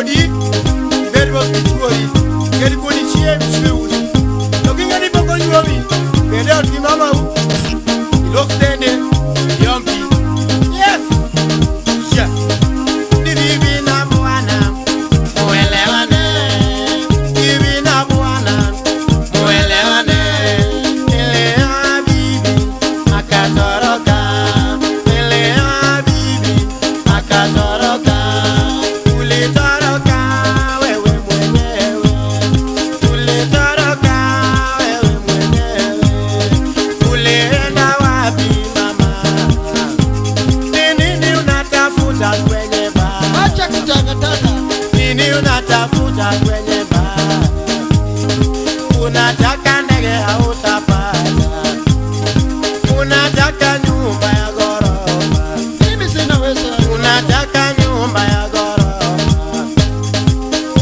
Odi, Bedros Bichuri, Kelly Bonichie, Shoes. Looking at the Boko Yomi, without him, Mama. He looks standing, Yumpi. Yes, yeah. The Divina Buana, Muelewane, Divina Buana, Muelewane, Elea Bibi, Akatoroka, Elea Bibi, Akatoroka. Unatafuta kwenye baa, unataka ndege hautapata, unataka nyumba ya ghorofa, mimi sina pesa. Unataka nyumba ya ghorofa,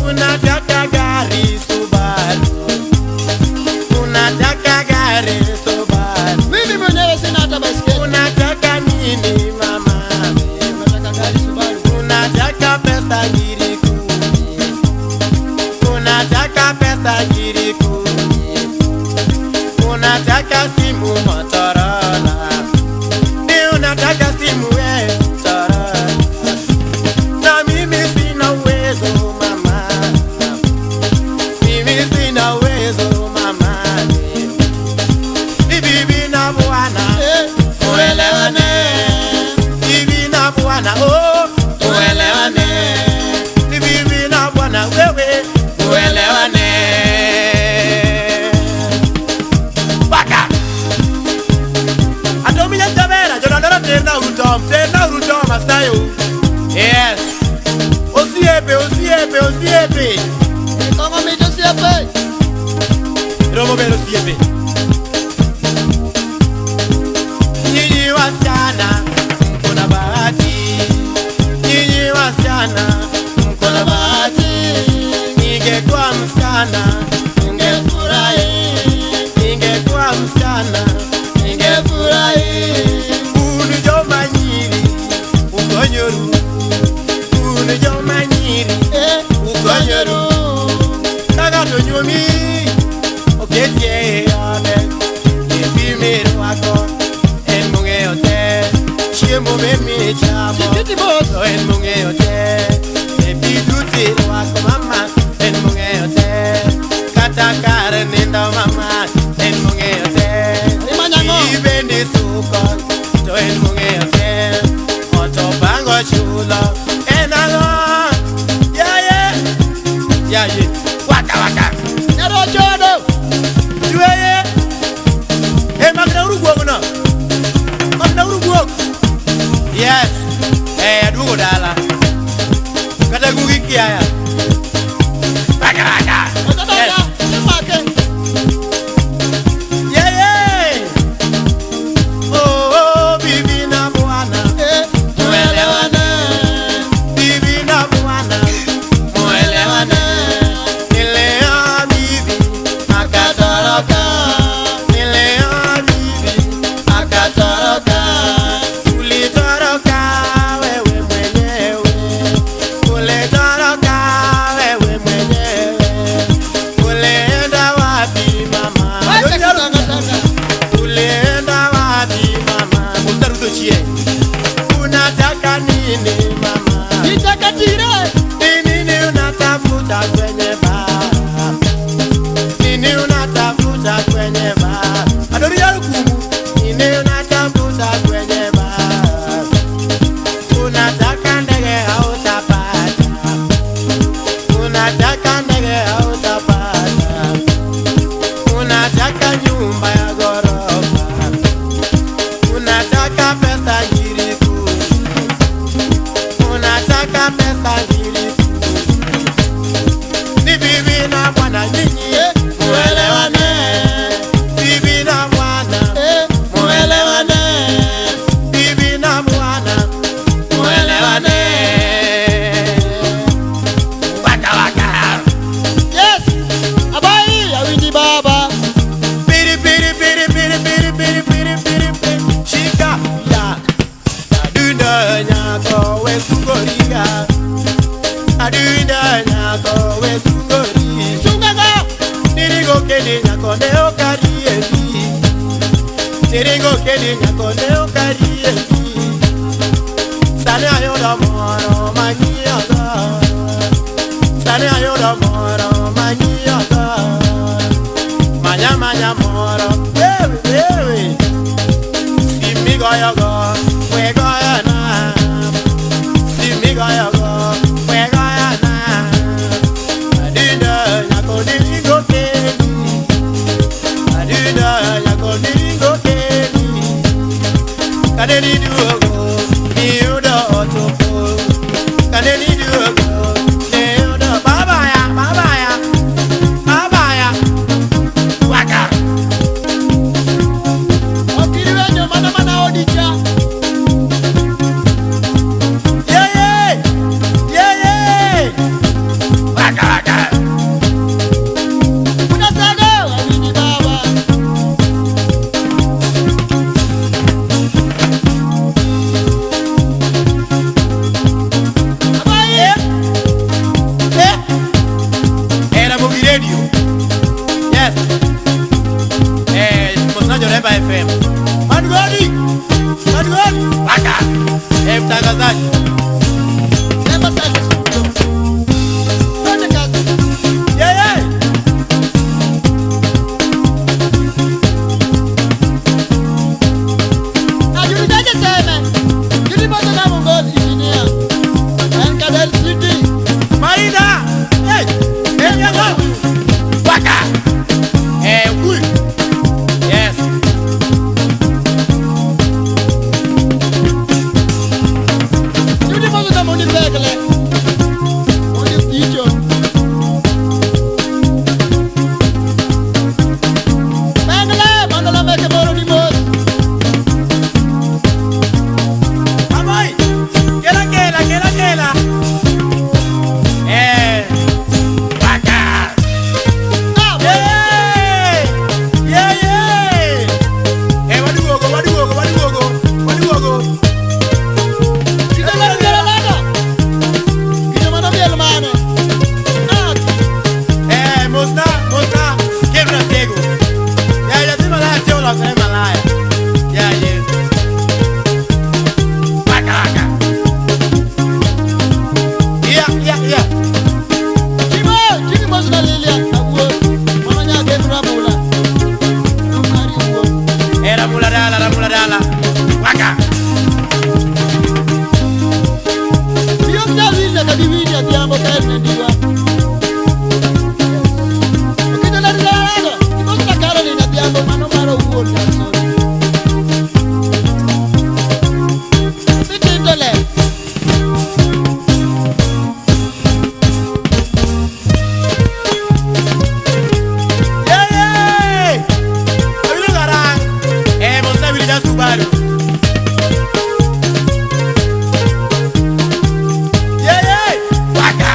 unataka gari Subaru, unataka gari Subaru, mimi mwenyewe sina hata baiskeli. Unataka nini mama? Unataka gari Subaru, unataka pesa nyingi. Unataka pesa jiriku, unataka simu Motorola, ni unataka simu Motorola. Na mimi sina uwezo mama, mimi sina uwezo mama. Ni bibi na bwana, muelewane. Bibi na bwana, oh, muelewane. Ni bibi na bwana, wewe muelewane. Baka Adominya Tabera, Jonadara Tena Urutom, Astayo. Yes. Osiepe. Kama mito Osiepe. Romo Bero Osiepe. Nyinyi wasichana, mkona bahati. Nyinyi wasichana, mkona bahati. Ningekuwa msichana, ningefurahi. Ningekuwa msichana, ningefurahi. Unijoma nyiri, ukonyoru. Unijoma nyiri, ukonyoru. Kagato nyomi, oketie ode. Nefimero wako, en munge ote. Chiemo memi chamo, en munge ote. Nefiduti wako mama, en munge ote. Katakare nindo mama, en munge ote. Ibendi suko, to en munge ote. Oto bango chulo, en alo. Yeah. Waka. Nero jodo. Jueye. Magna uruguogo no. Magna uruguogo. Yes. Adugo dala. Kata gugi kiaya. Waka. Yes. Yeah. Oh, bibi na bwana. Muelewane. Bibi na bwana. Muelewane. Nilea bibi akatoroka. Nilea bibi akatoroka. Ulitoroka wewe mwenyewe. Ulitoroka wewe mwenyewe. Ulienda wapi mama? Ulienda wapi mama? Utarudochie. Unataka nini mama? Nitaka tire. Nini unatafuta kwenye baa? Nini unatafuta kwenye baa? Adori ya lukumu. Nini unatafuta kwenye baa? Unataka ndege hautapata. Unataka ndege hautapata. Unataka nyumba ya ghorofa. Unataka pesa jiriku. Unataka pesa jiriku. Ni bibi na bwana nyinyi, muelewane. Bibi na bwana, muelewane. Bibi na bwana, muelewane. Waka. Yes. Abai, awindi baba. Piri. Shika ya. Dunda nyako we sugoriga. Adinda nyako we sungori sungaga Niringo kedi nyako neo karieli Niringo kedi nyako neo karieli Sane ayoda moro manioga Sane ayoda moro manioga Manya manya moro wewe Simi goya go we goya na Simi goya go we goya na Adinda nyako niringo kedi Adinda nyako niringo kedi Kadeni duogo ni udo otoko Kadeni duogo ni udo babaya Waka Okiri wenyo mana odija Yeah Waka Unasaga wawini baba Era Movie Radio. Yes. Mosnajo Remba FM. Madugoni. Waka. Mtangazaji. Remba Service. Twende kazi. Yeah. Najulizaje sema? Nilipata na Mongolia engineer. Nkadel City. Maida. Hey. Yango. Waka. Cool. Yes. Yudi mozo na moni bekele. Moni ticho. Bekele, mandala meke moro ni mozo. Amai. Kela. Waka. Waduogo. Mosna, quebra cego. Ya te malaya, te la fe malaya. Ya. Waka. Yeah. Chini mosna lilia, abuo. Mamanya quebra mula. Era mula dala. Waka. Io mnavisa kadividia tiambo kaerne diwa. Ukija na dilala, ikosa karo ni tiambo mano maro uo na sori. Sitindole. Yeah. Abilo garang. Mosna bilida Subaru. Waka.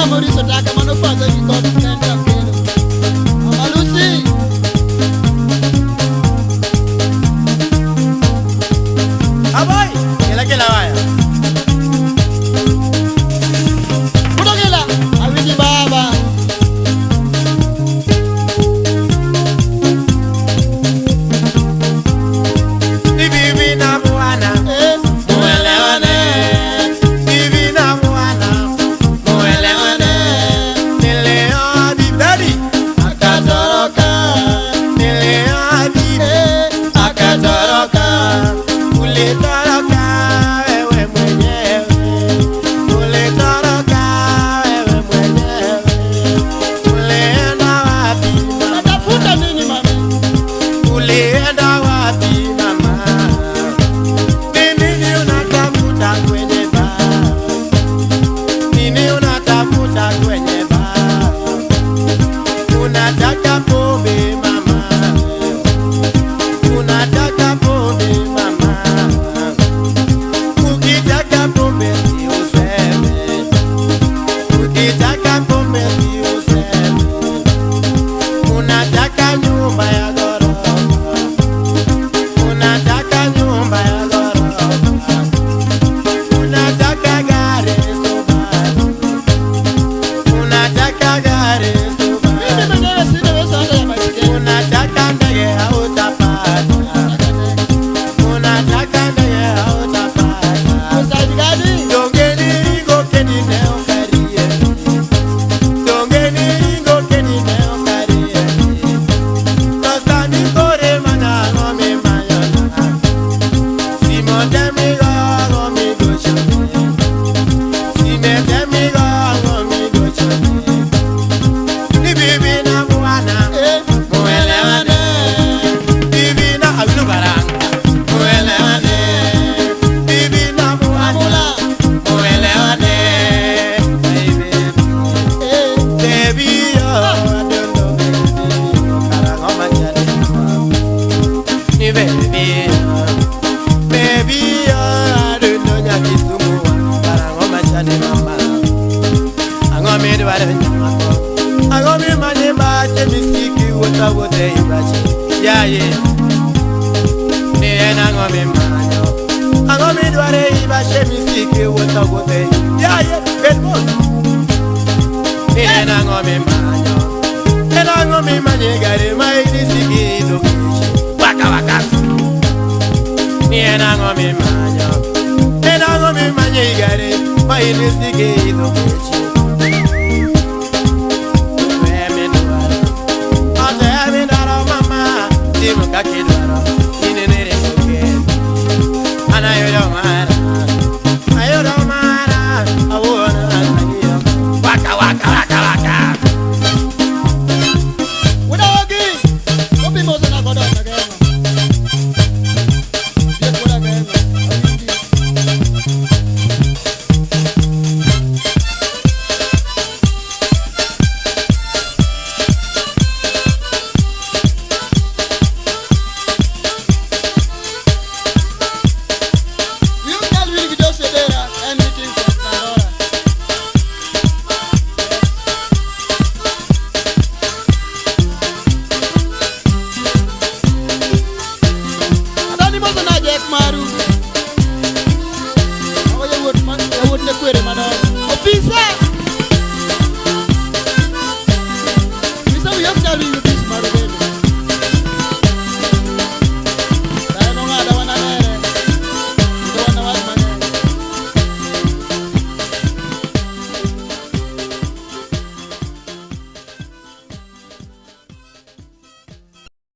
Ora Maurizio taka mano faza gikot kenda kendo. Amalusi. Aboy, kila waya. Kutokela awiji baba. Bibi na bwana. Muelewane. Bibi na bwana. Muelewane. Nileo bibadi akatoroka. Nileo bibi akatoroka. Ulitoroka wewe mwenyewe. Ulitoroka wewe mwenyewe. Ulienda wapi? Unatafuta nini mama? Ulienda wapi mama? Nini unatafuta kwenye baa? Nini unatafuta kwenye baa? Unataka pombe mama? Unataka pombe mama? Ukitaka pombe si useme. Ukitaka pombe si useme. Unataka nyumba ya ghorofa. Unataka nyumba ya ghorofa. Unataka gari Subaru. Unataka gari Subaru. Mimi mwenyewe sina pesa hata ya baiskeli. Unataka ndege hautapata. Unataka ndege hautapata. Usaidi gani? Dongeni ngokeni leo karie. Dongeni ngokeni leo karie. Tostani kore mana ngome mayona. Simote migo ngomi gochoni. Simete migo ngomi gochoni. Ni bibi na bwana. Muelewane. Bibi na abinu baranga. Muelewane. Bibi na bwana. Muelewane. Baby, yo, I don't know, baby. Karangoma chani mama. Ni baby, yo, I don't know, nyakisumu. Karangoma chani mama. Angomi dware nyamako. Angomi manye bache misiki wota wote ibache. Ya ye. Ni ena angomi manyo. Angomi dware ibache misiki wota wote. Ya ye. Bedmos. Ni ena angomi manyo. Ena angomi manye gare maini siki do kishi. Waka waka. Ni ena angomi manyo. Ena angomi manye gare maini siki do kishi. Mama, Timu kakidwaro.